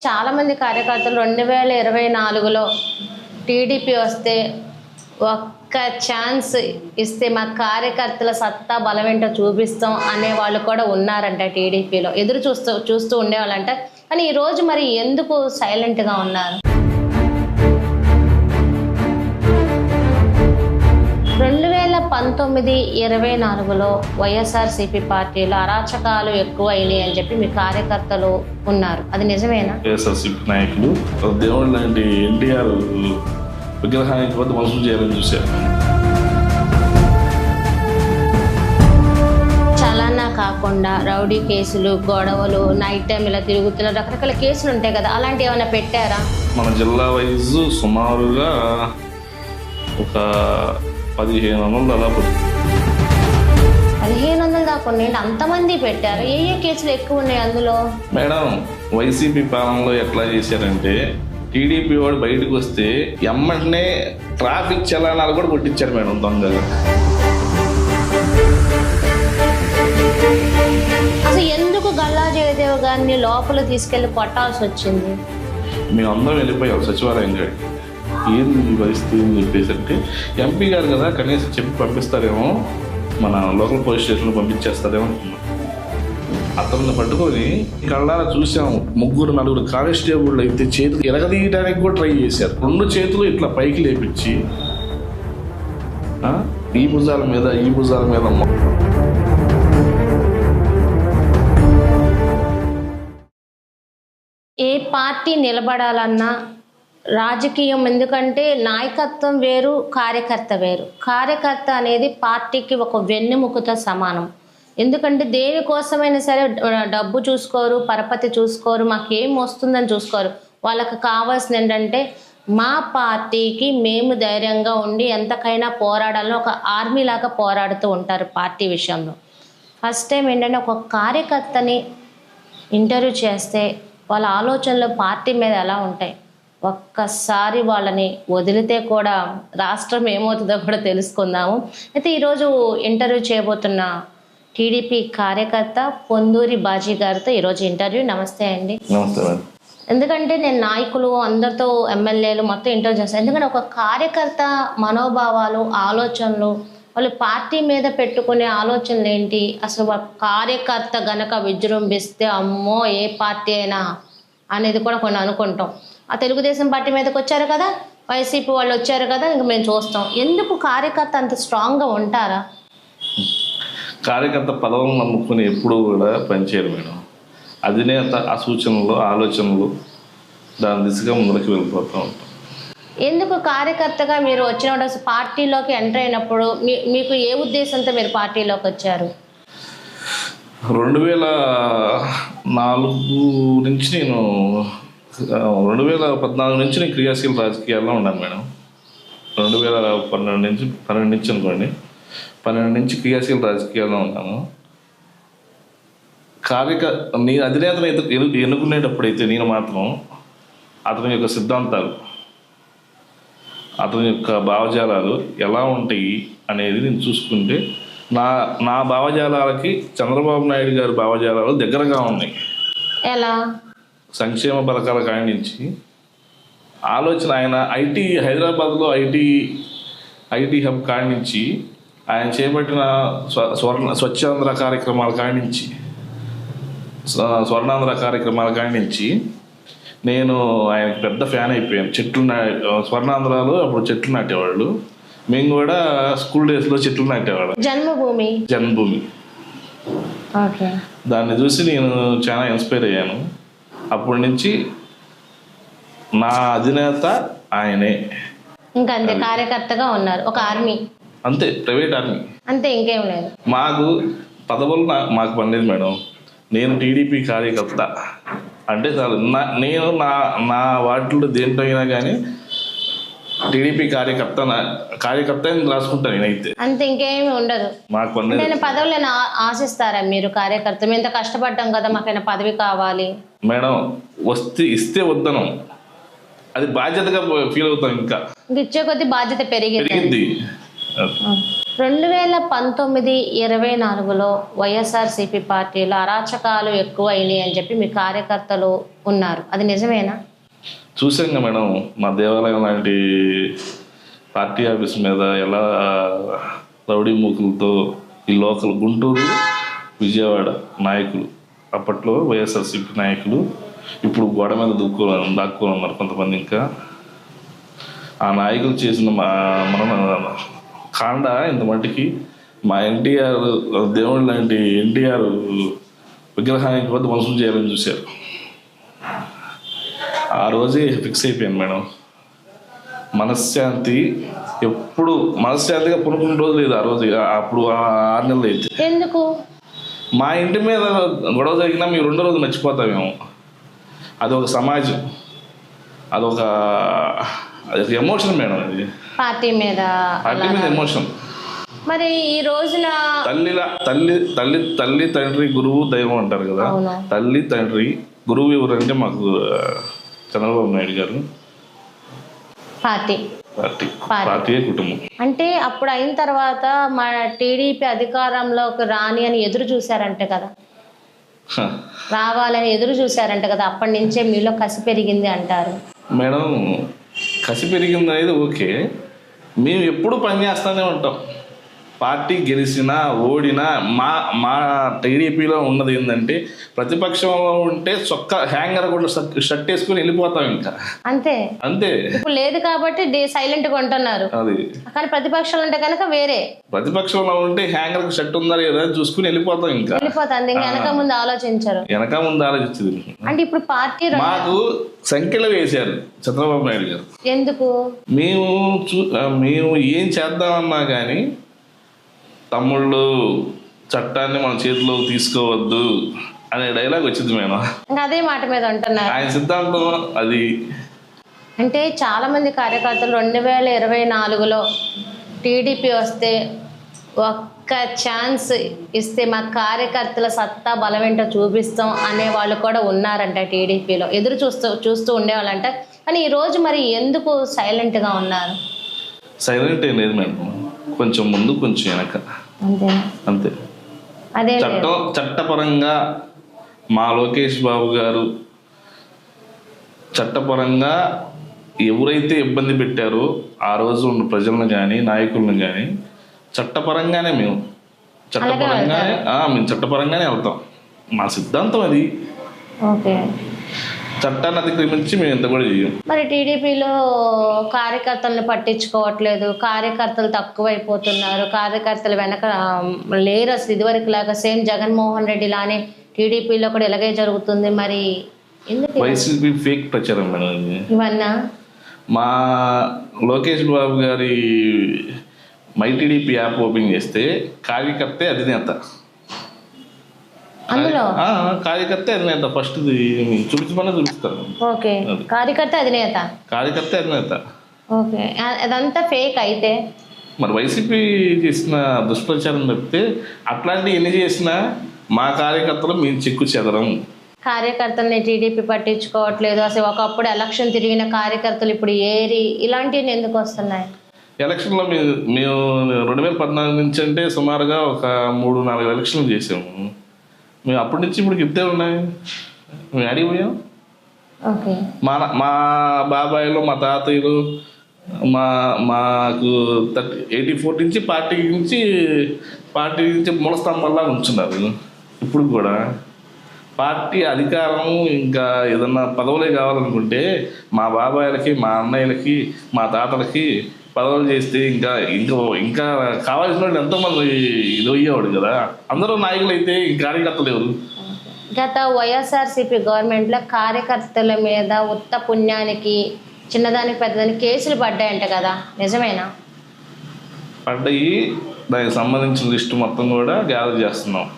చాలామంది కార్యకర్తలు 2024లో టీడీపీ వస్తే ఒక్క ఛాన్స్ ఇస్తే మా కార్యకర్తల సత్తా బలమేంటో చూపిస్తాం అనే వాళ్ళు కూడా ఉన్నారంట టీడీపీలో. ఎదురు చూస్తూ ఉండేవాళ్ళంట. కానీ ఈరోజు మరి ఎందుకు సైలెంట్గా ఉన్నారు? 2019-24లో వైఎస్ఆర్సీపీ పార్టీలో అరాచకాలు ఎక్కువ అయినాయి అని చెప్పి మీ కార్యకర్తలు ఉన్నారు, అది నిజమేనా? వైఎస్ఆర్సీపీ నాయకులు దేవుడు లాంటి ఎన్టీఆర్ విగ్రహానికి వద్ద మోసం చేయాలని చూశారు. చలానా కాకుండా రౌడీ కేసులు, గొడవలు, నైట్ టైం ఇలా తిరుగుతున్న రకరకాల కేసులు ఉంటాయి కదా, అలాంటివి ఏమైనా పెట్టారా? మన జిల్లా వైజు సుమారుగా ఒక 1500 అలా 1500 దాకా ఉన్నాయి. అంతమంది పెట్టారు. ఏ కేసులు ఎక్కువ ఉన్నాయి అందులో? మేడం, వైసీపీ పాలనలో ఎట్లా చేశారంటే టీడీపీ వాడు బయటకు వస్తే ఎమ్మటనే ట్రాఫిక్ చలానాలు కూడా కొట్టించారు మేడం దొంగగా. అసలు ఎందుకు గల్లా జయదేవ్ గారిని లోపల తీసుకెళ్లి కొట్టాల్సి వచ్చింది? మేము అందరం వెళ్ళిపోయాం సచివాలయం గారికి. ఏంది ఈ పరిస్థితి అని చెప్పేసి అంటే ఎంపీ గారు కదా కనీసం చెప్పి పంపిస్తారేమో, మన లోకల్ పోలీస్ స్టేషన్లో పంపించేస్తారేమో అనుకున్నాం. అతన్ని పట్టుకొని కళ్ళారా చూసాము. 3-4 కానిస్టేబుల్ అయితే చేతులు ఎరగదీయడానికి కూడా ట్రై చేశారు. 2 చేతులు ఇట్లా పైకి లేపించి ఈ భుజాల మీద ఏ పార్టీ నిలబడాలన్నా రాజకీయం, ఎందుకంటే నాయకత్వం వేరు, కార్యకర్త వేరు. కార్యకర్త అనేది పార్టీకి ఒక వెన్నెముకతో సమానం. ఎందుకంటే దేనికోసమైనా సరే డబ్బు చూసుకోరు, పరపతి చూసుకోరు, మాకేం వస్తుందని చూసుకోరు. వాళ్ళకి కావాల్సింది ఏంటంటే మా పార్టీకి మేము ధైర్యంగా ఉండి ఎంతకైనా పోరాడాలని ఒక ఆర్మీ లాగా పోరాడుతూ ఉంటారు పార్టీ విషయంలో. ఫస్ట్ టైం ఏంటంటే ఒక కార్యకర్తని ఇంటర్వ్యూ చేస్తే వాళ్ళ ఆలోచనలు పార్టీ మీద ఎలా ఉంటాయి, ఒక్కసారి వాళ్ళని వదిలితే కూడా రాష్ట్రం ఏమవుతుందో కూడా తెలుసుకుందాము. అయితే ఈరోజు ఇంటర్వ్యూ చేయబోతున్న టీడీపీ కార్యకర్త పొందూరి బాజీ గారితో ఈరోజు ఇంటర్వ్యూ. నమస్తే అండి. నమస్తే. ఎందుకంటే నేను నాయకులు అందరితో, ఎమ్మెల్యేలు మొత్తం ఇంటర్వ్యూ చేస్తాను. ఎందుకంటే ఒక కార్యకర్త మనోభావాలు, ఆలోచనలు, వాళ్ళు పార్టీ మీద పెట్టుకునే ఆలోచనలు ఏంటి, అసలు కార్యకర్త గనక విజృంభిస్తే అమ్మో ఏ పార్టీ అయినా అనేది కూడా కొన్ని అనుకుంటాం. ఆ తెలుగుదేశం పార్టీ మీదకి వచ్చారు కదా, వైసీపీ వాళ్ళు వచ్చారు కదా, ఇంక మేము చూస్తాం. ఎందుకు కార్యకర్త అంత స్ట్రాంగ్గా ఉంటారా? కార్యకర్త పదవులను నమ్ముకుని ఎప్పుడూ కూడా పనిచేయరు మేడం. అధినేత ఆ సూచనలు, ఆలోచనలు దాని దిశగా ముందుకు వెళ్ళిపోతూ ఉంటాం. ఎందుకు కార్యకర్తగా మీరు వచ్చిన పార్టీలోకి ఎంటర్ అయినప్పుడు మీకు ఏ ఉద్దేశంతో మీరు పార్టీలోకి వచ్చారు? 2004 నుంచి 2014 నుంచి నేను క్రియాశీల రాజకీయాల్లో ఉన్నాను మేడం. 2012 నుంచి అనుకోండి, 12 నుంచి క్రియాశీల రాజకీయాల్లో ఉన్నాను. నేను అధినేతను ఎన్నుకునేటప్పుడైతే నేను మాత్రం అతని యొక్క సిద్ధాంతాలు, అతని యొక్క భావజాలాలు ఎలా ఉంటాయి అనేది నేను చూసుకుంటే నా భావజాలాలకి చంద్రబాబు నాయుడు గారి భావజాలాలు దగ్గరగా ఉన్నాయి. ఎలా? సంక్షేమ పథకాల కాడి నుంచి ఆలోచన, ఆయన హైదరాబాద్లో ఐటీ హబ్ కాడి నుంచి ఆయన చేపట్టిన స్వచ్ఛాంధ్ర కార్యక్రమాల కాడి నుంచి, స్వర్ణాంధ్ర కార్యక్రమాల కాడి నుంచి నేను ఆయనకి పెద్ద ఫ్యాన్ అయిపోయాను. స్వర్ణాంధ్రలో అప్పుడు చెట్లు నాటేవాళ్ళు, మేము కూడా స్కూల్ డేస్లో చెట్లు నాటేవాళ్ళం. జన్మభూమి దాన్ని చూసి నేను చాలా ఇన్స్పైర్ అయ్యాను. అప్పటి నుంచి నా అధినేత ఆయనే. ఇంకా అంతే, కార్యకర్తగా ఉన్నారు, ఒక ఆర్మీ అంతే, ప్రైవేట్ ఆర్మీ అంతే, ఇంకేం లేదు. మాకు పదవులు మాకు పనిలేదు మేడం. నేను టీడీపీ కార్యకర్త అంటే చాలు. నేను నా వాటిలో దేంట్లో అయినా కానీ టీడీపీ కార్యకర్త అని రాసుకుంటాను నేనైతే, అంతే, ఇంకేమి ఉండదు. మాకు పని పదవులను ఆశిస్తారా మీరు? కార్యకర్త మేము ఇంత కష్టపడ్డాం కదా, మాకైనా పదవి కావాలి. మేడం, ఇస్తే వద్దను, అది బాధ్యతగా ఫీల్ అవుతాం. ఇంకా ఇచ్చే కొద్ది బాధ్యత పెరిగింది. 2019-24లో వైఎస్ఆర్సీపీ పార్టీలో అరాచకాలు ఎక్కువ అయినాయి అని చెప్పి మీ కార్యకర్తలు ఉన్నారు, అది నిజమేనా? చూసాంగా మేడం, మా దేవాలయం లాంటి పార్టీ ఆఫీస్ మీద ఎలా రౌడీ మూకులతో ఈ లోకల్ గుంటూరు విజయవాడ నాయకులు, అప్పట్లో వైఎస్ఆర్సీపీ నాయకులు ఇప్పుడు గోడ మీద దాక్కున్నారు కొంతమంది. ఇంకా ఆ నాయకులు చేసిన మన కాండ ఇంత మట్టికి మా ఎన్టీఆర్ దేవుడు లాంటి ఎన్టీఆర్ విగ్రహానికి వద్ద మనుషులు చేయాలని చూశారు. ఆ రోజే ఫిక్స్ అయిపోయాను మేడం. మనశ్శాంతి ఎప్పుడు మనశ్శాంతిగా పునుకున్న రోజు లేదు ఆ రోజు. అప్పుడు 6 నెలలు అయితే ఎందుకు మా ఇంటి మీద గొడవ జరిగినా మీరు 2వ రోజు మర్చిపోతామేమో. అదొక సమాజం, అదొక ఎమోషన్ మేడం. అది పార్టీ మీద ఎమోషన్. మరి ఈ రోజున తల్లి తండ్రి గురువు దైవం అంటారు కదా. తల్లి తండ్రి గురువు ఎవరంటే మాకు చంద్రబాబు నాయుడు గారు. పార్టీ కుటుంబం. అంటే అప్పుడు అయిన తర్వాత మా టీడీపీ అధికారంలోకి రాని అని ఎదురు చూశారంటే కదా, రావాలని ఎదురు చూశారంటే కదా, అప్పటి నుంచే మీలో కసి పెరిగింది అంటారు మేడం. కసి పెరిగింది అనేది ఓకే, మేము ఎప్పుడు పనిచేస్తూనే ఉంటాం. పార్టీ గెలిచినా ఓడినా మా టీడీపీలో ఉన్నది ఏంటంటే ప్రతిపక్షంలో ఉంటే చొక్కా హ్యాంగర్ కూడా షర్ట్ వేసుకుని వెళ్ళిపోతాం. ఇంకా అంతే. ఇప్పుడు లేదు కాబట్టి సైలెంట్ గా ఉంటున్నారు. అది కానీ ప్రతిపక్షంలో ఉంటే కనుక వేరే. ప్రతిపక్షంలో ఉంటే హ్యాంగర్ షర్ట్ ఉందా లేదా చూసుకుని వెళ్ళిపోతాం. ఇంకా వెళ్ళిపోతాం. వెనక ముందు ఆలోచించారు. అంటే ఇప్పుడు పార్టీ మాకు సంఖ్యలో వేశారు చంద్రబాబు నాయుడు గారు. ఎందుకు? మేము ఏం చేద్దామన్నా కానీ తమ్ముళ్ళు చట్టాన్ని మన చేతిలోకి తీసుకోవద్దు అనే డైలాగ్ వచ్చింది మేడం. అదే మాట మీద ఉంటున్నారు. ఆయన సిద్ధాంతం అది. అంటే చాలా మంది కార్యకర్తలు 2024లో టీడీపీ వస్తే ఒక్క ఛాన్స్ ఇస్తే మా కార్యకర్తల సత్తా బలమేంటో చూపిస్తాం అనే వాళ్ళు కూడా ఉన్నారంట టీడీపీలో. ఎదురు చూస్తూ ఉండేవాళ్ళంట. కానీ ఈరోజు మరి ఎందుకు సైలెంట్గా ఉన్నారు? సైలెంట్ ఏం లేదు మేడం, కొంచెం ముందు కొంచెం వెనక అంతే. చట్టపరంగా మా లోకేష్ బాబు గారు చట్టపరంగా ఎవరైతే ఇబ్బంది పెట్టారో ఆ రోజు ఉన్న ప్రజలను కానీ నాయకులను కానీ చట్టపరంగానే మేము చట్టపరంగానే వెళ్తాం. మా సిద్ధాంతం అది. చట్టాన్ని అతిక్రమించి మేము ఎంత కూడా చేయం. మరి టీడీపీలో కార్యకర్తలను పట్టించుకోవట్లేదు, కార్యకర్తలు తక్కువైపోతున్నారు, కార్యకర్తలు వెనక లేరు అసలు ఇదివరకు లాగా. సేమ్ జగన్మోహన్ రెడ్డి లానే టీడీపీలో కూడా ఇలాగే జరుగుతుంది. మరి వైసీపీ ఫేక్ ప్రచారం మేడం ఇవన్నా. మా లోకేష్ బాబు గారి మై టీడీపీ యాప్ ఓపెన్ చేస్తే కార్యకర్తే అధినేత. కార్యకర్త అధినేత ఫస్ట్ చూపించమని చూపిస్తారు. కార్యకర్త అధినేత. అదంతా ఫేక్. అయితే మరి వైసీపీ చేసిన దుష్ప్రచారం తప్పితే అట్లాంటివి ఎన్ని చేసినా మా కార్యకర్తలు మేము చిక్కు చెదరం. కార్యకర్తల్ని టీడీపీ పట్టించుకోవట్లేదు. అసలు ఒకప్పుడు ఎలక్షన్ తిరిగిన కార్యకర్తలు ఇప్పుడు ఏరి ఇలాంటివి ఎందుకు వస్తున్నాయి? ఎలక్షన్లో మేము 2014 నుంచి అంటే సుమారుగా ఒక 3-4 ఎలక్షన్లు చేసాము. మేము అప్పటి నుంచి ఇప్పుడు ఇప్పుడే ఉన్నాయి. మేము అడిగిపోయాం. మా బాబాయిలు మా తాతయ్యలు మాకు 84 నుంచి పార్టీ నుంచి మూల స్తంభంలా ఉంచున్నారు. ఇప్పుడు కూడా పార్టీ అధికారం ఇంకా ఏదన్నా పదవులే కావాలనుకుంటే మా బాబాయిలకి మా అన్నయ్యలకి మా తాతలకి పదవులు చేస్తే ఇంకా ఇంకా ఇంకా కావాల్సిన వాళ్ళు ఎంతోమంది ఇది అయ్యేవాడు కదా. అందరూ నాయకులు అయితే కార్యకర్తలు ఎవరు? గత వైఎస్ఆర్సీపీ గవర్నమెంట్లో కార్యకర్తల మీద ఉత్త పుణ్యానికి చిన్నదానికి పెద్దదానికి కేసులు పడ్డాయంట కదా, నిజమేనా? పడ్డాయి. దానికి సంబంధించిన లిస్టు మొత్తం కూడా గ్యాదర్ చేస్తున్నారు.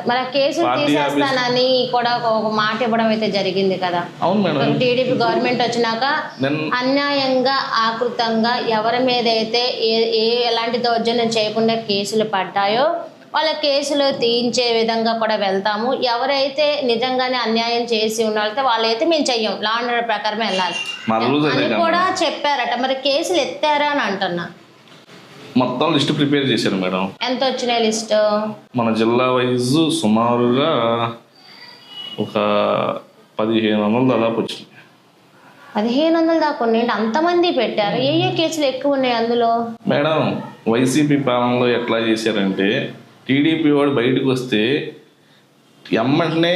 మరి ఆ కేసులు తీసేస్తానని కూడా ఒక మాట ఇవ్వడం అయితే జరిగింది కదా. అవును మేడం. టీడీపీ గవర్నమెంట్ వచ్చినాక అన్యాయంగా ఆకృతంగా ఎవరి మీద అయితే ఎలాంటి దౌర్జన్యం చేయకుండా కేసులు పడ్డాయో వాళ్ళ కేసులు తీయించే విధంగా కూడా వెళ్తాము. ఎవరైతే నిజంగానే అన్యాయం చేసి ఉన్నవాళ్ళైతే వాళ్ళైతే మేము చెయ్యం, లా అండ్ ఆర్డర్ ప్రకారమే వెళ్ళాలి అని కూడా చెప్పారట. మరి కేసులు ఎత్తారా అని అంటున్నా. మొత్తం లిస్ట్ ప్రిపేర్ చేశారు మేడం. ఎంత వచ్చినాయి లిస్ట్? మన జిల్లా వైజ్ సుమారుగా ఒక 1500 దాదాపు వచ్చింది. 1500 దాకా ఉన్నాయి. అంతమంది పెట్టారు. ఏ కేసులు ఎక్కువ ఉన్నాయి అందులో? మేడం వైసీపీ పాలనలో ఎట్లా చేశారంటే టీడీపీ వాడు బయటకు వస్తే ఎమ్మంటనే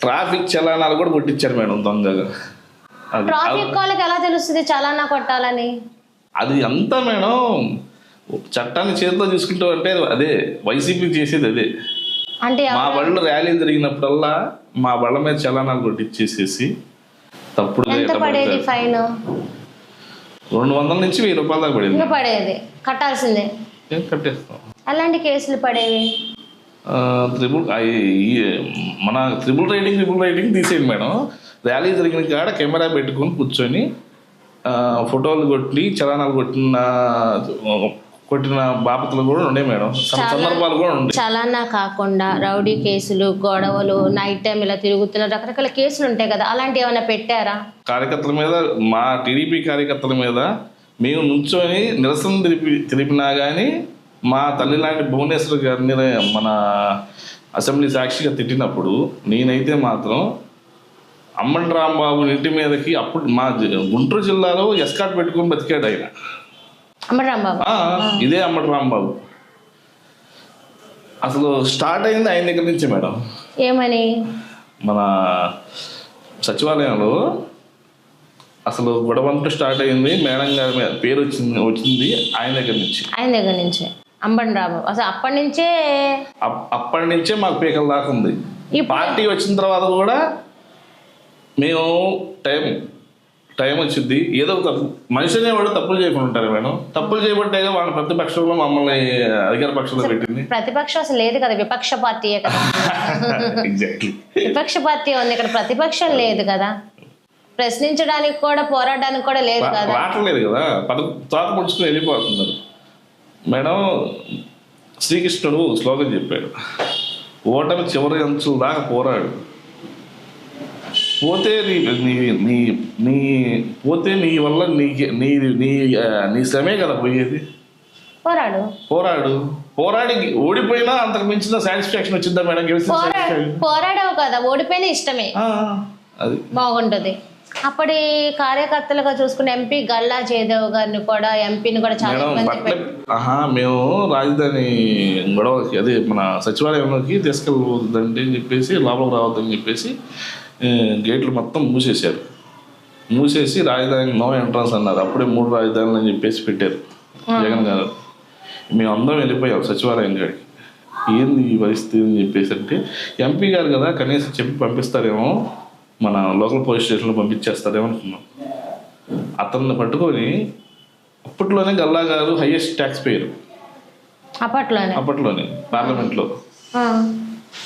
ట్రాఫిక్ చలానాలు కూడా కొట్టించారు మేడం దొంగగా. ట్రాఫిక్ వాళ్ళకి ఎలా తెలుస్తుంది చలానా కొట్టాలని? అది అంతా మేడం చట్టాన్ని చేతిలో తీసుకుంటూ అంటే అదే వైసీపీ చేసేది అదే. అంటే మా బళ్ళు ర్యాలీ జరిగినప్పుడల్లా మా బళ్ళ మీద చలానాలు కొట్టించేసేసి తప్పుడు ఎంత పడేది ఫైన్? 200 నుంచి 1000 రూపాయల దాకా పడేది. పడేది కట్టాల్సిందే. కట్టేస్తాం. అలాంటి కేసులు పడేవి. మన త్రిబుల్ రైడింగ్ తీసేయండి మేడం. ర్యాలీ జరిగిన కాడ కెమెరా పెట్టుకొని కూర్చొని ఫోటోలు కొట్టి చలానాలు కొట్టిన బాపతులు కూడా ఉండే మేడం. సందర్భాలు కూడా ఉండే. చలానా కాకుండా రౌడీ కేసులు, గొడవలు, నైట్ టైం ఇలా తిరుగుతున్న రకరకాల కేసులు ఉంటాయి కదా, అలాంటివి ఏమైనా పెట్టారా? కార్యకర్తల మీద, మా టీడీపీ కార్యకర్తల మీద మేము నుంచొని నిరసన తెలిపినా కానీ మా తల్లి లాంటి భువనేశ్వర్ గారిని మన అసెంబ్లీ సాక్షిగా తిట్టినప్పుడు నేనైతే మాత్రం అమ్మన్ రాంబాబు ఇంటి మీదకి అప్పుడు మా గుంటూరు జిల్లాలో ఎస్కాట్ పెట్టుకొని బతికాడు ఆయన. ఇదే అమ్మన్ రాంబాబు. అసలు స్టార్ట్ అయింది ఆయన దగ్గర నుంచి మేడం. ఏమని? మన సచివాలయంలో అసలు గొడవంటూ స్టార్ట్ అయింది. మేడం గారి మీద పేరు వచ్చింది ఆయన దగ్గర నుంచి. అంబన్ రాంబాబు అసలు అప్పటి నుంచే మాకు పీకల దాకా ఉంది. ఈ పార్టీ వచ్చిన తర్వాత కూడా మేము టైం వచ్చింది ఏదో తప్పు మనిషినే వాడు తప్పులు చేయకుండా ఉంటారు మేడం. తప్పులు చేయబట్టే వాళ్ళ ప్రతిపక్షంలో మమ్మల్ని అధికార పక్షంలో పెట్టింది. ప్రతిపక్షం అసలు లేదు కదా, విపక్ష పార్టీయే కదా. ఎగ్జాక్ట్లీ విపక్ష పార్టీ ఉంది ఇక్కడ, ప్రతిపక్షం లేదు కదా. ప్రశ్నించడానికి కూడా పోరాడడానికి కూడా లేదు కదా, రావట్లేదు కదా. తోక పుడుచుకుని వెళ్ళిపోతున్నారు మేడం. శ్రీకృష్ణుడు శ్లోకం చెప్పాడు, ఓటమి చివరి అంచుల దాకా పోరాడు, పోతే నీ వల్ల నీ శ్రమే కదా పోయేది. పోరాడి ఓడిపోయినా అంతకు మించిన సాటిస్ఫాక్షన్ వచ్చిందా మేడం? పోరాడావు కదా, ఓడిపోయినా ఇష్టమే, అది బాగుంటది. అప్పటి కార్యకర్తలుగా చూసుకున్న ఎంపీ గల్లా జయదేవ్ గారిని కూడా, ఎంపీని కూడా చాలా మేము రాజధాని గొడవకి అదే మన సచివాలయంలోకి తీసుకెళ్ళవద్దండి అని చెప్పేసి, లోపలికి రావద్దని చెప్పేసి గేట్లు మొత్తం మూసేసి రాజధాని నో ఎంట్రన్స్ అన్నారు. అప్పుడే 3 రాజధానులు అని చెప్పేసి పెట్టారు జగన్ గారు. మేము అందరం వెళ్ళిపోయాం సచివాలయం కాడికి. ఏంది ఈ పరిస్థితి అని చెప్పేసి అంటే ఎంపీ గారు కదా కనీసం చెప్పి పంపిస్తారేమో, మన లోకల్ పోలీస్ స్టేషన్లో పంపించేస్తారేమో అనుకున్నాం. అతన్ని పట్టుకొని అప్పట్లోనే గల్లా గారు హైయెస్ట్ ట్యాక్స్ పేయరు అప్పట్లోనే పార్లమెంట్లో.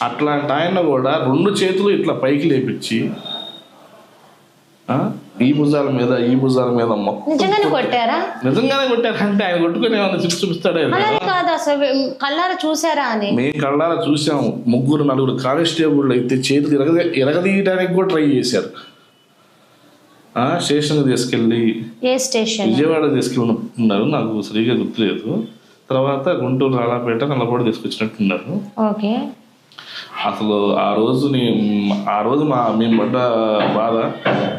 అట్లాంటి ఆయన కూడా 2 చేతులు ఇట్లా పైకి లేపించి ఈ భుజాల మీద మొత్తం నిజంగానే కొట్టారు. అంటే ఆయన కొట్టుకుని ఏమన్నా చూపిస్తాడే? మేము కళ్ళారా చూసాము. 3-4 కానిస్టేబుల్ అయితే చేతులు ఎరగదీయడానికి కూడా ట్రై చేశారు. స్టేషన్కి తీసుకెళ్ళి విజయవాడ తీసుకెళ్ళినట్టున్నారు, నాకు సరిగా గుర్తులేదు. తర్వాత గుంటూరు రాళ్ళపేట నల్లపూడి తీసుకొచ్చినట్టున్నారు. అసలు ఆ రోజు మేము పడ్డ బాధ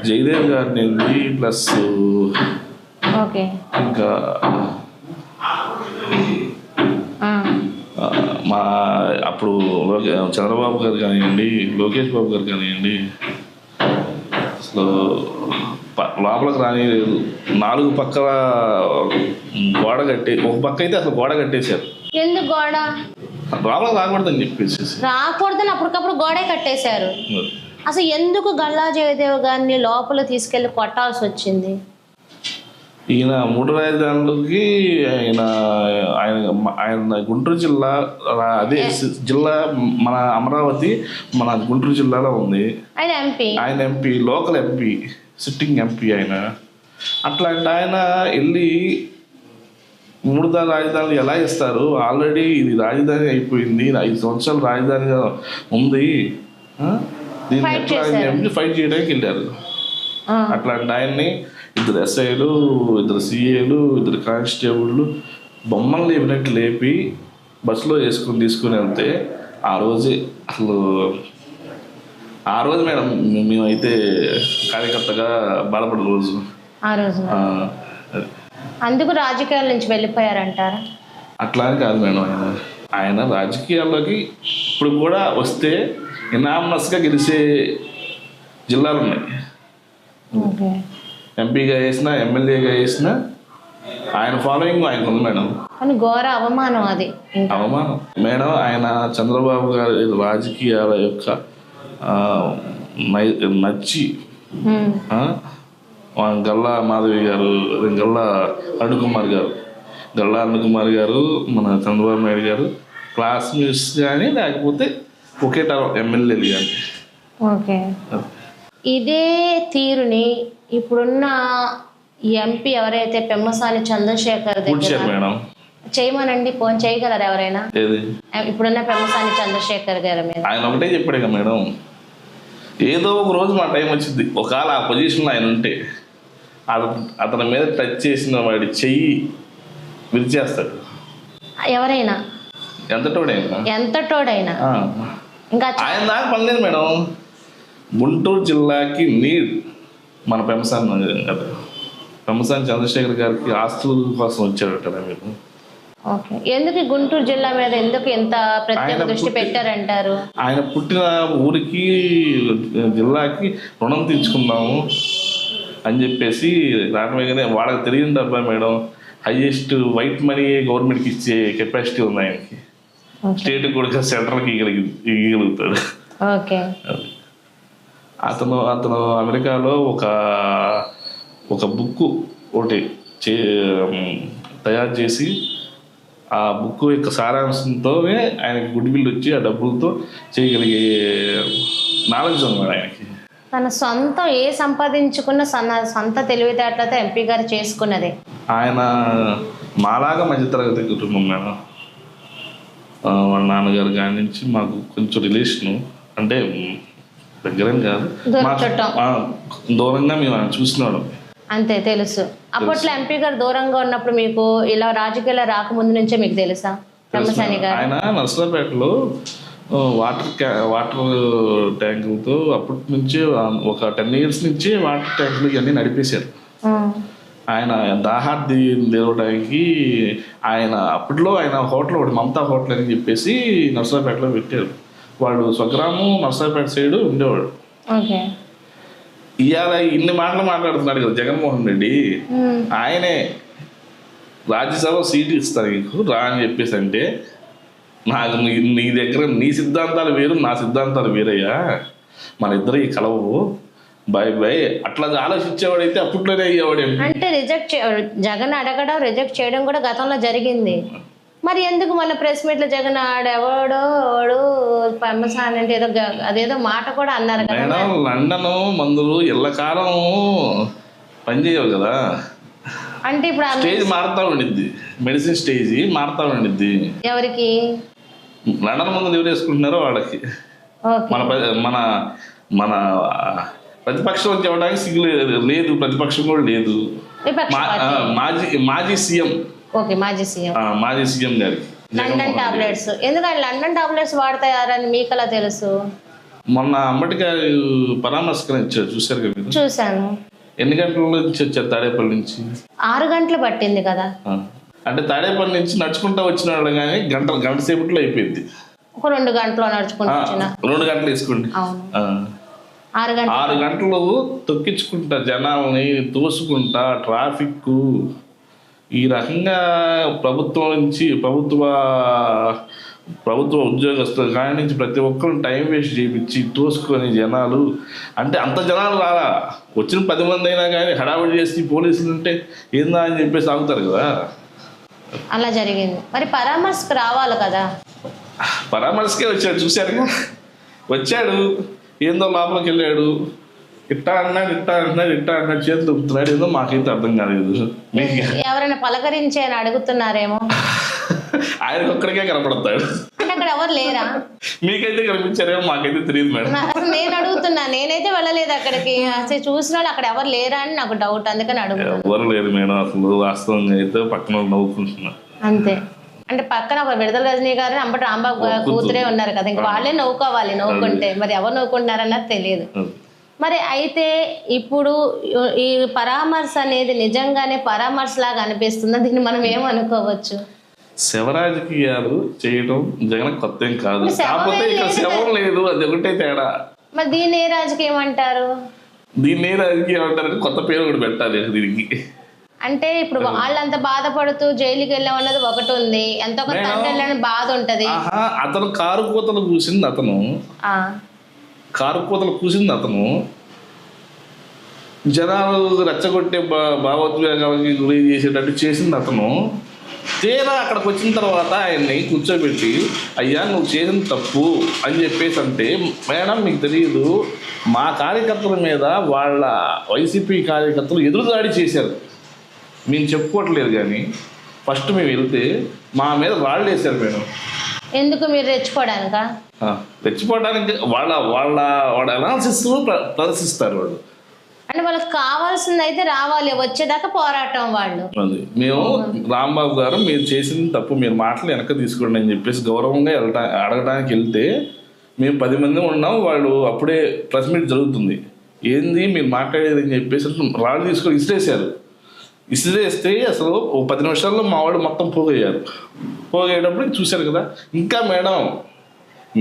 జయదేవ్ గారిని ప్లస్ ఇంకా మా అప్పుడు చంద్రబాబు గారు కానివ్వండి, లోకేష్ బాబు గారు కానివ్వండి, అసలు లోపలికి రానిలేదు. 4 పక్కల గోడ ఒక పక్క అయితే అసలు గోడ కట్టేశారు. ఎందుకు గోడ? రాకూడదని చెప్పేసి రాకూడదని అప్పటికప్పుడు గోడే కట్టేశారు. అసలు ఎందుకు గల్లా జయదేవ్ గారిని లోపల తీసుకెళ్లి కొట్టాల్సి వచ్చింది? ఈయన 3 రాజధానులకి ఆయన గుంటూరు జిల్లా, అదే జిల్లా మన అమరావతి మన గుంటూరు జిల్లాలో ఉంది. ఆయన MP, local MP, sitting MP ఆయన. అట్లాంటి ఆయన వెళ్ళి 3 రాజధానులు ఎలా ఇస్తారు? ఆల్రెడీ ఇది రాజధాని అయిపోయింది, 5 సంవత్సరాలు రాజధానిగా ఉంది, దీన్ని ఎట్లా ఫైట్ చేయడానికి వెళ్ళారు. అట్లాంటి ఆయన్ని 2 SIలు, 2 CAలు, 2 కానిస్టేబుళ్ళు బొమ్మలు లేపినట్టు లేపి బస్సులో వేసుకుని తీసుకుని వెళ్తే ఆ రోజే అసలు ఆ రోజు మేడం మేమైతే కార్యకర్తగా బాధపడిన రోజు ఆ రోజు అందుకు రాజకీయాల నుంచి వెళ్ళిపోయారంటారా? అట్లా అని కాదు మేడం, ఆయన రాజకీయాల్లోకి ఇప్పుడు కూడా వస్తే ఇనామనస్గా గెలిచే జిల్లాలు ఉన్నాయి. ఎంపీగా వేసినా ఎమ్మెల్యేగా వేసినా ఆయన ఫాలోయింగ్ ఆయనకు ఉంది మేడం. కానీ ఘోర అవమానం అది. అవమానం మేడం. ఆయన చంద్రబాబు గారి రాజకీయాల యొక్క నచ్చి గల్లా మాధవి గారు, గల్లా అరుణకుమార్ గారు, మన చంద్రబాబు నాయుడు గారు క్లాస్మేట్స్ కానీ లేకపోతే ఒకే ఎమ్మెల్యేలు కానీ. ఓకే, ఇదే తీరుని ఇప్పుడున్న ఎంపీ ఎవరైతే పెమ్మసాని చంద్రశేఖర్ మేడం చేయమనండి, ఫోన్ చేయగలరు ఎవరైనా? ఇప్పుడున్న పెమ్మసాని చంద్రశేఖర్ గారి మీద ఆయన ఒకటే చెప్పాడు కదా మేడం, ఏదో ఒక రోజు మా టైం వచ్చింది, ఒకవేళ ఆ పొజిషన్లో ఆయన ఉంటే అతని మీద టచ్ చేసిన వాడి చెయ్యి విరిచేస్తాడు ఎవరైనా, ఎంతటోడైనా. ఇంకా ఆయన దాకా పనిలేదు మేడం. గుంటూరు జిల్లాకి నీడ్ మన పెమ్మసాని చంద్రశేఖర్ గారికి ఆస్తుల కోసం వచ్చాడు కదా మీరు. ఎందుకు గుంటూరు జిల్లా మీద ఎందుకు ఎంత ప్రత్యేక దృష్టి పెట్టారంటారు? ఆయన పుట్టిన ఊరికి జిల్లాకి రుణం తీర్చుకుందాము అని చెప్పేసి రావడమే. వాళ్ళకి తెలియని డబ్బా మేడం, హైయెస్ట్ వైట్ మనీ గవర్నమెంట్కి ఇచ్చే కెపాసిటీ ఉంది ఆయనకి. స్టేట్ కూడా సెంట్రల్కి ఇవ్వగలుగుతాడు. అతను అమెరికాలో ఒక బుక్ ఒకటి తయారు చేసి ఆ బుక్ యొక్క సారాంశంతోనే ఆయనకి గుడ్ విల్ వచ్చి ఆ డబ్బులతో చేయగలిగే నాలెడ్జ్ ఉంది ఆయనకి. తన సొంత సంపాదించుకున్న సొంత తెలివితేటలతో ఎంపీ గారు చేసుకున్నది. ఆయన మాలాగా మధ్యతరగతి కుటుంబం మేడం. వాళ్ళ నాన్నగారు కాడి నుంచి మాకు కొంచెం రిలేషను, అంటే దగ్గరేం కాదు, దూరంగా మేము ఆయన చూసినాడు అంతే. తెలుసు. అప్పట్లో ఎంపీ గారు దూరంగా ఉన్నప్పుడు మీకు ఇలా రాజకీయాలు రాకముందు నుంచే మీకు తెలుసా పెమ్మసాని గారు? ఆయన నర్సరాపేటలో వాటర్ ట్యాంకులతో అప్పటి నుంచే ఒక 10 years నుంచి వాటర్ ట్యాంకులు ఇవన్నీ నడిపేశారు. ఆయన దాహార్ది తెరవడానికి ఆయన అప్పట్లో హోటల్ ఒకటి మమతా హోటల్ అని చెప్పేసి నర్సరాపేటలో పెట్టారు. వాడు స్వగ్రామం నర్సరాపేట సైడ్ ఉండేవాడు. ఇవాళ ఇన్ని మాటలు మాట్లాడుతున్నాడు కదా జగన్మోహన్ రెడ్డి, ఆయనే రాజ్యసభ సీటు ఇస్తారు నీకు రా అని చెప్పేసి అంటే, నాకు నీ దగ్గర నీ సిద్ధాంతాలు వేరు నా సిద్ధాంతాలు వేరయ్యా, మన ఇద్దరు ఈ కలవు బై అట్లా ఆలోచించేవాడైతే అప్పట్లోనే అయ్యేవాడు. అంటే జగన్ అడగడం రిజెక్ట్ చేయడం కూడా గతంలో జరిగింది. మరి ఎందుకు మన ప్రెస్ మీట్లో జగన్ ఆడెవడో పెమ్మసాని అంటే అదేదో మాట కూడా అన్నారు కదా. లండన్ మందులు ఎల్లకాలం పనిచేయవు కదా, అంటే ఇప్పుడు స్టేజ్ మారుతా ఉండిద్ది, మెడిసిన్ స్టేజ్ మారుతా ఉండిద్ది. ఎవరికి లండన్ మందులు ఎవరు వేసుకుంటున్నారో వాళ్ళకి. మన మన ప్రతిపక్షం చెప్పడానికి సిగ్గు లేదు, ప్రతిపక్షం కూడా లేదు. మాజీ సీఎం గారికి లండన్ టాబ్లెట్స్, ఎందుకంటే లండన్ టాబ్లెట్స్ వాడతారని మీకు అలా తెలుసు? మొన్న అంబటిగారు పరామర్శకరం ఇచ్చారు, చూసారు కదా? చూసాను. ఎన్ని గంటల నుంచి వచ్చారు? తాడేపల్లి నుంచి 6 గంటలు పట్టింది కదా. అంటే తాడేపల్లి నుంచి నడుచుకుంటా వచ్చిన వాళ్ళు కానీ గంట సేపట్లో అయిపోయింది. ఒక 2 గంటలు నడుచుకుంటూ 2 గంటలు వేసుకోండి. 6 గంటలు తొక్కించుకుంటా జనాలని తోసుకుంటా ట్రాఫిక్. ఈ రకంగా ప్రభుత్వం నుంచి ప్రభుత్వ ఉద్యోగస్తుల కాడి నుంచి ప్రతి ఒక్కరు టైం వేస్ట్ చేయించి తోసుకొని జనాలు, అంటే అంత జనాలు రాలా, వచ్చిన 10 మంది అయినా కానీ హడావిడి చేసి పోలీసులు ఉంటే ఏందా అని చెప్పేసి ఆగుతారు కదా. అలా జరిగింది. మరి పరామర్శకు రావాలి కదా. పరామర్శకే వచ్చాడు, చూశారు వచ్చాడు, ఏందో లోపలికి వెళ్ళాడు, ఇట్టా అన్నాడు చేతులు ఊపుతున్నాడు, ఏదో మాకైతే అర్థం కాలేదు. ఎవరైనా పలకరించి అని అడుగుతున్నారేమో. ఆయనకు ఒక్కడికే కనపడతాడు. అంటే అక్కడ ఎవరు లేరా? మీకైతే కనిపించారేమో, మాకైతే తెలియదు మేడం. నేను అడుగుతున్నా, నేనైతే వెళ్ళలేదు అక్కడికి. అసలు చూసిన వాళ్ళు అక్కడ ఎవరు లేరా అని నాకు డౌట్, అందుకని అడుగుతున్నా. ఎవరు లేరు మేడం, అసలు వాస్తవంగా అయితే పక్కన నవ్వుకుంటున్నా. అంతే. అంటే పక్కన ఒక విడుదల రజనీ గారు అంబటి రాంబాబు కూతురే ఉన్నారు కదా, ఇంక వాళ్ళే నవ్వుకోవాలి. నవ్వుకుంటే మరి ఎవరు నవ్వుకుంటున్నారన్నది తెలియదు. మరి అయితే ఇప్పుడు ఈ పరామర్శ అనేది నిజంగానే పరామర్శ లాగా అనిపిస్తుందా? దీన్ని మనం ఏమనుకోవచ్చు? శవ రాజకీయాలు చేయడం జగన్ కొత్త ఏం కాదు, కాకపోతే ఇక్కడ శవం లేదు, అది ఒకటే తేడా. మరి దీన్ని ఏ రాజకీయం అంటారు? దీన్ని ఏ రాజకీయం అంటారంటే కొత్త పేరు కూడా పెట్టాలి దీనికి. అంటే ఇప్పుడు వాళ్ళంత బాధపడుతూ జైలుకి వెళ్ళామన్నది ఒకటి ఉంది, ఎంతో కొంత తండ్రి బాధ ఉంటది. అతను కారు కూతలు కూసింది, అతను జనాలు రెచ్చగొట్టే భావోద్వేగాలకి గురి చేసేటట్టు చేసింది అతను. తీరా అక్కడికి వచ్చిన తర్వాత ఆయన్ని కూర్చోబెట్టి అయ్యా నువ్వు చేసిన తప్పు అని చెప్పేసి అంటే, మేడం మీకు తెలియదు మా కార్యకర్తల మీద వాళ్ళ వైసీపీ కార్యకర్తలు ఎదురుదాడి చేశారు, మేము చెప్పుకోవట్లేదు కానీ ఫస్ట్ మేము వెళ్తే మా మీద రాళ్ళు వేశారు మేడం. ఎందుకు? మీరు రెచ్చిపోవడానికా? రెచ్చిపోవడానికి వాళ్ళ అనాలిసిస్ ప్రదర్శిస్తారు వాళ్ళు. అంటే వాళ్ళకి కావాల్సింది అయితే రావాలి, వచ్చేదాకా పోరాటం వాళ్ళు. అది మేము రాంబాబు గారు మీరు చేసిన తప్పు, మీరు మాటలు వెనక తీసుకోండి అని చెప్పేసి గౌరవంగా అడగడానికి వెళ్తే మేము 10 మంది ఉన్నాం, వాళ్ళు అప్పుడే ప్రెస్ మీట్ జరుగుతుంది, ఏంది మీరు మాట్లాడేది అని చెప్పేసి రాళ్ళు తీసుకొని ఇసిరేస్తే అసలు 10 నిమిషాల్లో మా వాళ్ళు మొత్తం పోగయ్యారు. పోగేటప్పుడు చూశారు కదా. ఇంకా మేడం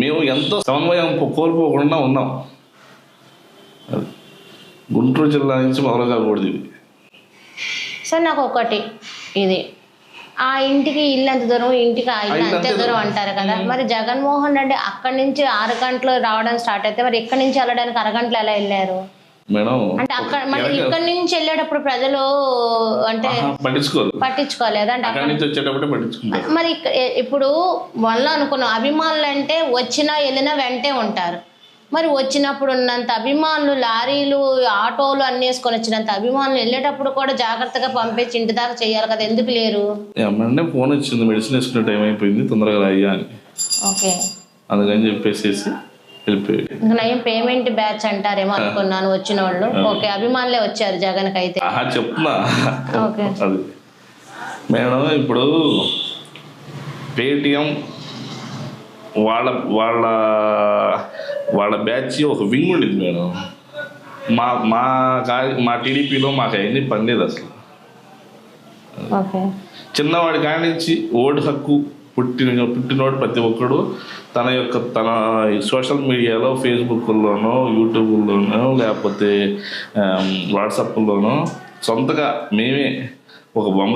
మేము ఎంతో సమన్వయం కోల్పోకుండా ఉన్నాం. గుంటూరు జిల్లా నుంచి మొదలుగా కూడదు ఇది. సార్ నాకు ఒకటి, ఇది ఆ ఇంటికి ఇల్లు ఎంత దూరం, ఇంటికి ఆ ఇల్లు అంతే దూరం అంటారు కదా. మరి జగన్మోహన్ రెడ్డి అక్కడి నుంచి 6 గంటలు రావడం స్టార్ట్ అయితే మరి ఇక్కడి నుంచి వెళ్ళడానికి 6 గంటలు ఎలా వెళ్ళారు మేడం? అంటే అక్కడ మళ్ళీ ఇక్కడి నుంచి వెళ్ళేటప్పుడు ప్రజలు అంటే పట్టించుకోలేదు అంటే అక్కడి నుంచి వచ్చేటప్పుడు పట్టించుకుంటారు. మరి ఇప్పుడు వల్ల అనుకున్నాం అభిమానులు అంటే వచ్చినా వెళ్ళినా వెంటే ఉంటారు. మరి వచ్చినప్పుడు ఉన్నంత అభిమానులు, లారీలు ఆటోలు అన్ని వేసుకొని వచ్చినంత అభిమానులు వెళ్ళేటప్పుడు కూడా జాగ్రత్తగా పంపించి ఇంటి దాకా చేయాలి కదా, ఎందుకు లేరు? ఏమన్నా ఫోన్ వచ్చింది, మెడిసిన్ వేసుకునే టైం అయిపోయింది, తొందరగా రాయ్యా అని. ఓకే, అందుకని చెప్పేసి నయం పేమెంట్ బ్యాచ్ అంటారేమో అనుకున్నాను వచ్చిన వాళ్ళు. ఓకే, అభిమానులే వచ్చారు జగన్ కి అయితే చెప్తున్నా. అది మేడం ఇప్పుడు పేటిఎం వాళ్ళ వాళ్ళ వాళ్ళ బ్యాచ్ ఒక వింగ్ ఉండింది మేడం. మా టీడీపీలో మాకు అవన్నీ పనిలేదు అసలు. చిన్నవాడి కాడి నుంచి ఓటు హక్కు పుట్టినోడు ప్రతి ఒక్కడు తన సోషల్ మీడియాలో ఫేస్బుక్లోనో యూట్యూబ్లోనో లేకపోతే వాట్సాప్లోనో సొంతగా మేమే ఒక బొమ్మ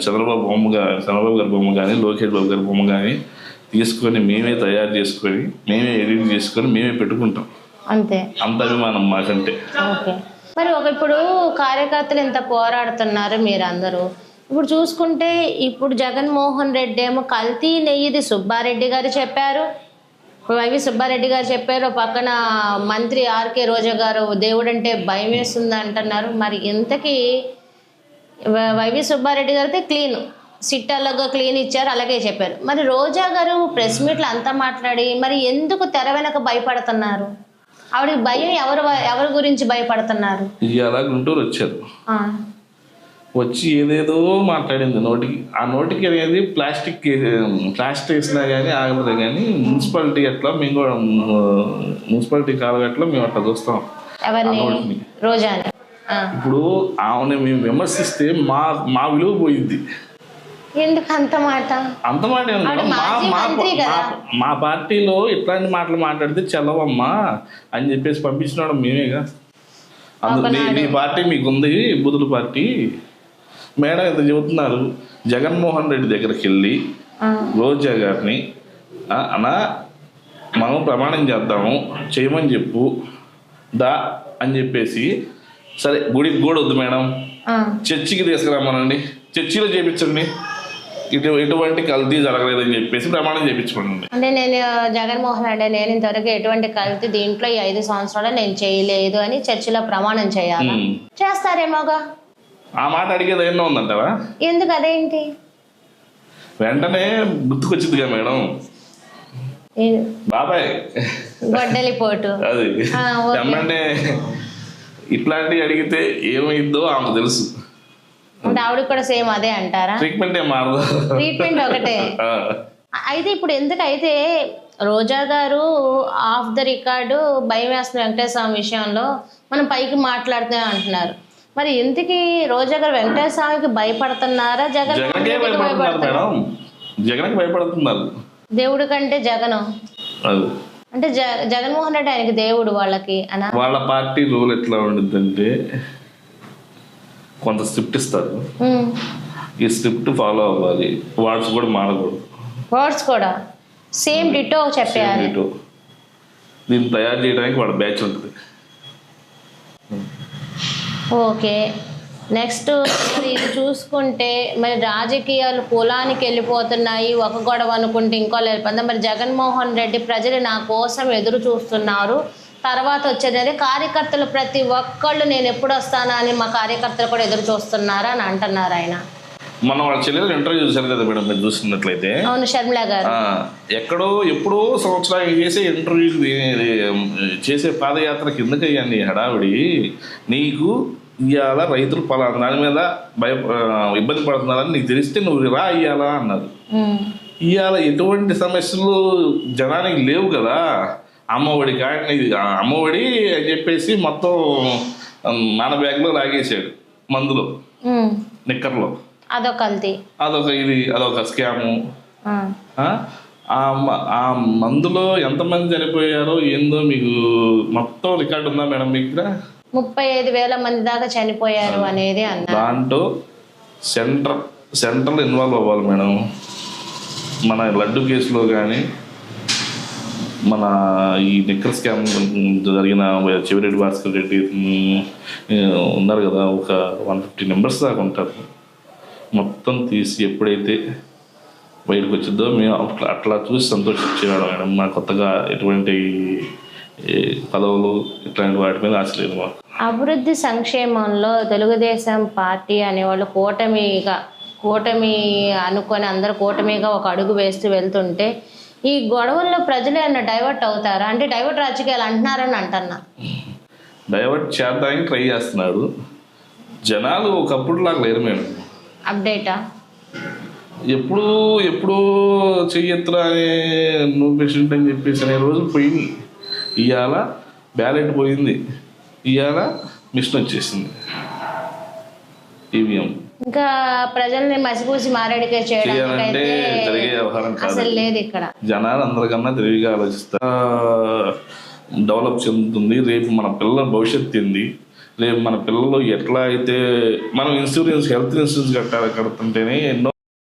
చంద్రబాబు గారి బొమ్మ కానీ లోకేష్ బాబు గారి బొమ్మ కానీ తీసుకొని మేమే తయారు చేసుకొని మేమే ఎడిట్ చేసుకొని మేమే పెట్టుకుంటాం. అంతే, అంత అభిమానం మాకంటే. మరి ఇప్పుడు కార్యకర్తలు ఎంత పోరాడుతున్నారు మీరు అందరూ. ఇప్పుడు చూసుకుంటే ఇప్పుడు జగన్మోహన్ రెడ్డి ఏమో కల్తీ నెయ్యిది సుబ్బారెడ్డి గారు చెప్పారు, వైవి సుబ్బారెడ్డి గారు చెప్పారు, పక్కన మంత్రి ఆర్కే రోజా గారు దేవుడంటే భయం వేస్తుంది అంటున్నారు. మరి ఇంతకీ వైవి సుబ్బారెడ్డి గారితే క్లీన్ సిట్టాలుగా క్లీన్ ఇచ్చారు, అలాగే చెప్పారు. మరి రోజా గారు ప్రెస్ మీట్లు అంతా మాట్లాడి మరి ఎందుకు తెర వెనక భయపడుతున్నారు? ఆవిడకి భయం ఎవరి గురించి భయపడుతున్నారు? ఇలా గుంటూరు వచ్చారు, వచ్చి ఏదేదో మాట్లాడింది నోటికి. ఆ నోటికి అనేది ప్లాస్టిక్ వేసినా కానీ ఆగదు. కానీ మున్సిపాలిటీ అట్లా మేము కూడా మున్సిపాలిటీ కాలగట్లా మేము అట్లా చూస్తాం రోజాని. ఇప్పుడు ఆమెను మేము విమర్శిస్తే మా విలువ పోయింది. ఎందుకు అంత మాట? మా పార్టీలో ఇట్లాంటి మాటలు మాట్లాడితే చల్లవమ్మా అని చెప్పేసి పంపించినాడు మేమేగా. అందులో మీ పార్టీ మీకుంది, బుధుల పార్టీ. మేడం ఇంత చెబుతున్నారు. జగన్మోహన్ రెడ్డి దగ్గరికి వెళ్ళి రోజా గారిని అన్నా మనం ప్రమాణం చేద్దాము, చేయమని చెప్పు దా అని చెప్పేసి, సరే గుడికి కూడా వద్దు మేడం, చర్చికి తీసుకురామనండి, చర్చిలో చేయించండి, ఎటువంటి కల్తీ జరగలేదని చెప్పేసి ప్రమాణం చేయించుకోండి. అంటే నేను జగన్మోహన్ రెడ్డి నేను ఇంతవరకు ఎటువంటి కల్తీ దీంట్లో ఈ 5 సంవత్సరాలు నేను చేయలేదు అని చర్చిలో ప్రమాణం చేయాలి. చేస్తారేమోగా. ఆ మాట అడిగేది ఏమన్నా ఉందంటారా? ఎందుకు? అదేంటి వెంటనే గుర్తుకొచ్చిందిగా మేడం బాబాయ్ గొడ్డలిపోటు. అది ఏమంటే ఇట్లాంటివి అడిగితే ఏమైందో ఆమెకు తెలుసు. అంటే ఆవిడకి కూడా సేమ్ అదే అంటారా? ట్రీట్మెంట్ ఏం మారదు, ట్రీట్మెంట్ ఒకటే. అయితే ఇప్పుడు ఎందుకైతే రోజా గారు ఆఫ్ ద రికార్డు భయం వేస్తున్న వెంకటేశ్వర స్వామి విషయంలో మనం పైకి మాట్లాడుతూనే అంటున్నారు. మరి ఎందుకు రోజా గారు వెంకటేశ్వర స్వామికి భయపడుతున్నారా, జగన్కే భయపడుతున్నారు మేడం, జగన్కి భయపడుతున్నారు. దేవుడి కంటే జగను అంటే జగన్మోహన్ రెడ్డి ఆయనకి దేవుడు వాళ్ళకి అనా? వాళ్ళ పార్టీ రూల్ ఎట్లా ఉండిద్దంటే కొంత స్క్రిప్ట్ ఇస్తారు, ఈ స్క్రిప్ట్ ఫాలో అవ్వాలి, వర్డ్స్ కూడా మారకూడదు. వర్డ్స్ కూడా సేమ్ డిటో చెప్పేయాలి. దీన్ని తయారు చేయడానికి వాళ్ళ బ్యాచ్ ఉంటుంది. ఓకే, నెక్స్ట్ మరి ఇది చూసుకుంటే మరి రాజకీయాలు కులానికి వెళ్ళిపోతున్నాయి, ఒక గొడవ అనుకుంటే ఇంకో వెళ్ళిపోతుంది. మరి జగన్మోహన్ రెడ్డి ప్రజలు నా కోసం ఎదురు చూస్తున్నారు, తర్వాత వచ్చేది కార్యకర్తలు ప్రతి ఒక్కళ్ళు నేను ఎప్పుడు వస్తానా అని మా కార్యకర్తలు కూడా ఎదురు చూస్తున్నారా అని అంటున్నారు ఆయన. మనం వాళ్ళ చెల్లెలు ఇంటర్వ్యూ చూశారు కదా మేడం, మీరు చూస్తున్నట్లయితే. అవును, షర్మిల గారు ఎక్కడో ఎప్పుడో సంవత్సరాలు చేసే ఇంటర్వ్యూ చేసే పాదయాత్ర కిందకి అయ్యాన్ని హడావిడి, నీకు ఇవాళ రైతులు పలానా దాని మీద ఇబ్బంది పడుతున్నారని నీకు తెలిస్తే నువ్వు రా ఇయ్యాలా అన్నారు. ఇవాళ ఎటువంటి సమస్యలు జనానికి లేవు కదా, అమ్మఒడి కానీ అమ్మఒడి అని చెప్పేసి మొత్తం నాన్న బ్యాగ్లో లాగేసాడు, మందులో నిక్కర్లో, అదొక ఇది అదొక స్కాము. ఆ మందులో ఎంతమంది చనిపోయారో ఏందో మీకు మొత్తం రికార్డు ఉందా మేడం మీ దగ్గర? 35,000 మంది దాకా చనిపోయారు అనేది అన్నారు. దాంట్లో సెంట్రల్ ఇన్వాల్వ్ అవ్వాలి మేడం. మన లడ్డు కేసులో కానీ మన ఈ నిక్కర్ స్కామ్ జరిగిన చెవిరెడ్డి భాస్కర్ రెడ్డి ఉన్నారు కదా, ఒక 150 మెంబర్స్ దాకా ఉంటారు. మొత్తం తీసి ఎప్పుడైతే బయటకు వచ్చిందో మేము అట్లా చూసి సంతోషించేవాడు మేడం. మా కొత్తగా ఎటువంటి పదవులు ఇట్లాంటి వాటి మీద ఆశ లేదు మాకు. అభివృద్ధి సంక్షేమంలో తెలుగుదేశం పార్టీ అనేవాళ్ళు కూటమి అనుకొని అందరూ కూటమిగా ఒక అడుగు వేస్తూ వెళ్తుంటే ఈ గొడవల్లో ప్రజలు ఏమన్నా డైవర్ట్ అవుతారా? అంటే డైవర్ట్ రాజకీయాలు అంటున్నారని అంటున్నా. డైవర్ట్ చేద్దానికి ట్రై చేస్తున్నాడు. జనాలు ఒకప్పుడు లాగా లేరు మేడం. అప్డేటా? ఎప్పుడు చెయ్యెత్తురా అనే నువ్వు ప్రెసిడెంట్ అని చెప్పేసి అనే రోజు పోయింది. ఇవాళ బ్యాలెట్ పోయింది, ఇవాళ మిషన్ వచ్చేసింది, ఈవీఎం. ఇంకా ప్రజల్ని మసిపూసి మారేడికే చేయాలంటే జరిగే వ్యవహారం కాదు. లేదు ఇక్కడ. జనాలు అందరికన్నా తెలివిగా ఆలోచిస్తారు, డెవలప్ చెందుతుంది. రేపు మన పిల్లల భవిష్యత్తు ఏంది, రేపు మన పిల్లలు ఎట్లా అయితే మనం హెల్త్ ఇన్సూరెన్స్ కడుతుంటేనే ఎన్నో